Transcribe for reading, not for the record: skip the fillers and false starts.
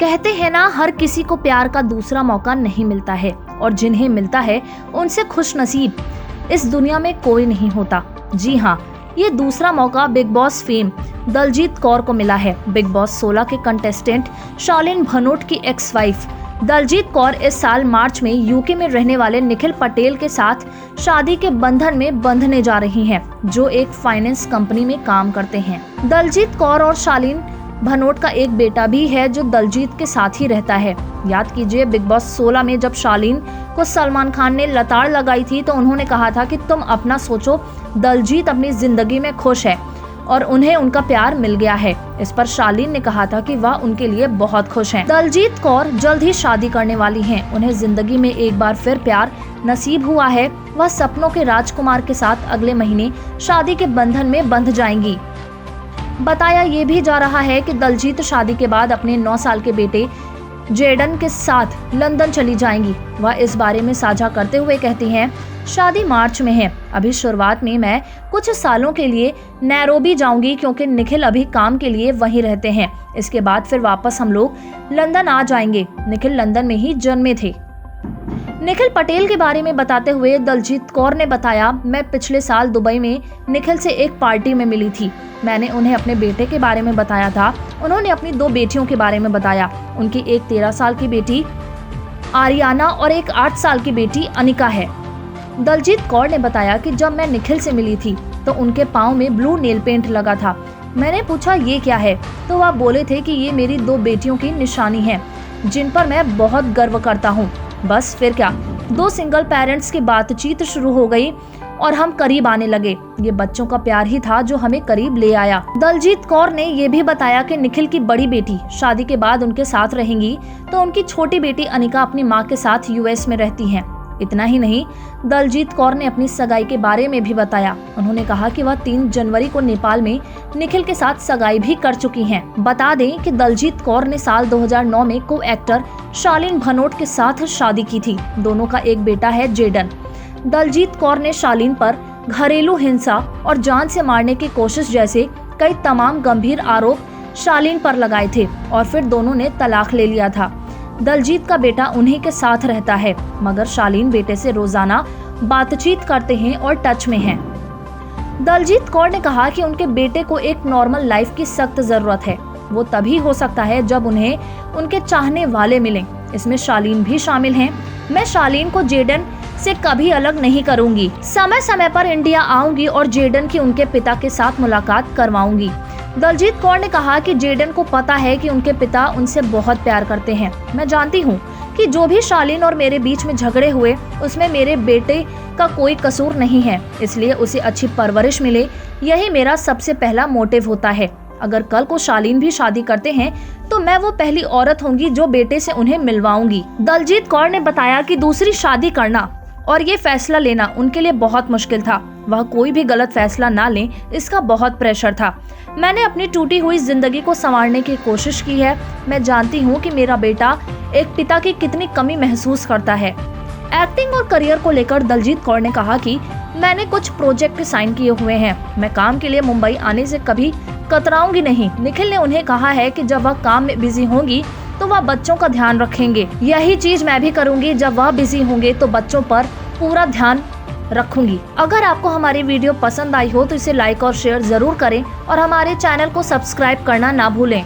कहते हैं ना, हर किसी को प्यार का दूसरा मौका नहीं मिलता है और जिन्हें मिलता है उनसे खुशनसीब इस दुनिया में कोई नहीं होता। जी हाँ, ये दूसरा मौका Bigg Boss fame Daljeet Kaur को मिला है। बिग बॉस 16 के कंटेस्टेंट शालीन भनोट की एक्स वाइफ दलजीत कौर इस साल मार्च में यूके में रहने वाले निखिल पटेल के साथ शादी के बंधन में बंधने जा रही हैं, जो एक फाइनेंस कंपनी में काम करते हैं। दलजीत कौर और शालीन भनोट का एक बेटा भी है जो दलजीत के साथ ही रहता है। याद कीजिए, बिग बॉस 16 में जब शालीन को सलमान खान ने लताड़ लगाई थी तो उन्होंने कहा था कि तुम अपना सोचो, दलजीत अपनी जिंदगी में खुश है और उन्हें उनका प्यार मिल गया है। इस पर शालीन ने कहा था कि वह उनके लिए बहुत खुश हैं। दलजीत कौर जल्द ही शादी करने वाली हैं। उन्हें जिंदगी में एक बार फिर प्यार नसीब हुआ है। वह सपनों के राजकुमार के साथ अगले महीने शादी के बंधन में बंध जाएंगी। बताया ये भी जा रहा है कि दलजीत शादी के बाद अपने 9 साल के बेटे जेडन के साथ लंदन चली जाएंगी। वह इस बारे में साझा करते हुए कहती हैं, शादी मार्च में है। अभी शुरुआत में मैं कुछ सालों के लिए नैरोबी जाऊंगी क्योंकि निखिल अभी काम के लिए वहीं रहते हैं। इसके बाद फिर वापस हम लोग लंदन आ जाएंगे। निखिल लंदन में ही जन्मे थे। निखिल पटेल के बारे में बताते हुए दलजीत कौर ने बताया, मैं पिछले साल दुबई में निखिल से एक पार्टी में मिली थी। मैंने उन्हें अपने बेटे के बारे में बताया था। उन्होंने अपनी 2 बेटियों के बारे में बताया। उनकी एक 13 साल की बेटी आरियाना और एक 8 साल की बेटी अनिका है। दलजीत कौर ने बताया कि जब मैं निखिल से मिली थी तो उनके पाँव में ब्लू नेल पेंट लगा था। मैंने पूछा ये क्या है, तो वह बोले थे कि ये मेरी 2 बेटियों की निशानी है जिन पर मैं बहुत गर्व करता हूँ। बस फिर क्या, 2 सिंगल पेरेंट्स की बातचीत शुरू हो गई और हम करीब आने लगे। ये बच्चों का प्यार ही था जो हमें करीब ले आया। दलजीत कौर ने ये भी बताया कि निखिल की बड़ी बेटी शादी के बाद उनके साथ रहेंगी तो उनकी छोटी बेटी अनिका अपनी माँ के साथ यूएस में रहती हैं। इतना ही नहीं, दलजीत कौर ने अपनी सगाई के बारे में भी बताया। उन्होंने कहा कि वह 3 जनवरी को नेपाल में निखिल के साथ सगाई भी कर चुकी हैं। बता दें कि दलजीत कौर ने साल 2009 में को एक्टर शालीन भनोट के साथ शादी की थी। दोनों का एक बेटा है, जेडन। दलजीत कौर ने शालीन पर घरेलू हिंसा और जान से मारने की कोशिश जैसे कई तमाम गंभीर आरोप शालीन पर लगाए थे और फिर दोनों ने तलाक ले लिया था। दलजीत का बेटा उन्हीं के साथ रहता है, मगर शालीन बेटे से रोजाना बातचीत करते हैं और टच में हैं। दलजीत कौर ने कहा कि उनके बेटे को एक नॉर्मल लाइफ की सख्त जरूरत है। वो तभी हो सकता है जब उन्हें उनके चाहने वाले मिलें। इसमें शालीन भी शामिल हैं। मैं शालीन को जेडन से कभी अलग नहीं करूंगी। समय समय पर इंडिया आऊंगी और जेडन की उनके पिता के साथ मुलाकात करवाऊंगी। दलजीत कौर ने कहा कि जेडन को पता है कि उनके पिता उनसे बहुत प्यार करते हैं। मैं जानती हूँ कि जो भी शालीन और मेरे बीच में झगड़े हुए उसमें मेरे बेटे का कोई कसूर नहीं है, इसलिए उसे अच्छी परवरिश मिले, यही मेरा सबसे पहला मोटिव होता है। अगर कल को शालीन भी शादी करते हैं तो मैं वो पहली औरत होंगी जो बेटे से उन्हें मिलवाऊंगी। दलजीत कौर ने बताया कि दूसरी शादी करना और ये फैसला लेना उनके लिए बहुत मुश्किल था। वह कोई भी गलत फैसला ना लें, इसका बहुत प्रेशर था। मैंने अपनी टूटी हुई जिंदगी को संवारने की कोशिश की है। मैं जानती हूँ कि मेरा बेटा एक पिता की कितनी कमी महसूस करता है। एक्टिंग और करियर को लेकर दलजीत कौर ने कहा कि मैंने कुछ प्रोजेक्ट साइन किए हुए हैं। मैं काम के लिए मुंबई आने से कभी कतराऊंगी नहीं। निखिल ने उन्हें कहा है कि जब वह काम में बिजी होंगी तो वह बच्चों का ध्यान रखेंगे। यही चीज मैं भी करूंगी। जब वह बिजी होंगे तो बच्चों पर पूरा ध्यान रखूंगी। अगर आपको हमारी वीडियो पसंद आई हो तो इसे लाइक और शेयर जरूर करें और हमारे चैनल को सब्सक्राइब करना ना भूलें।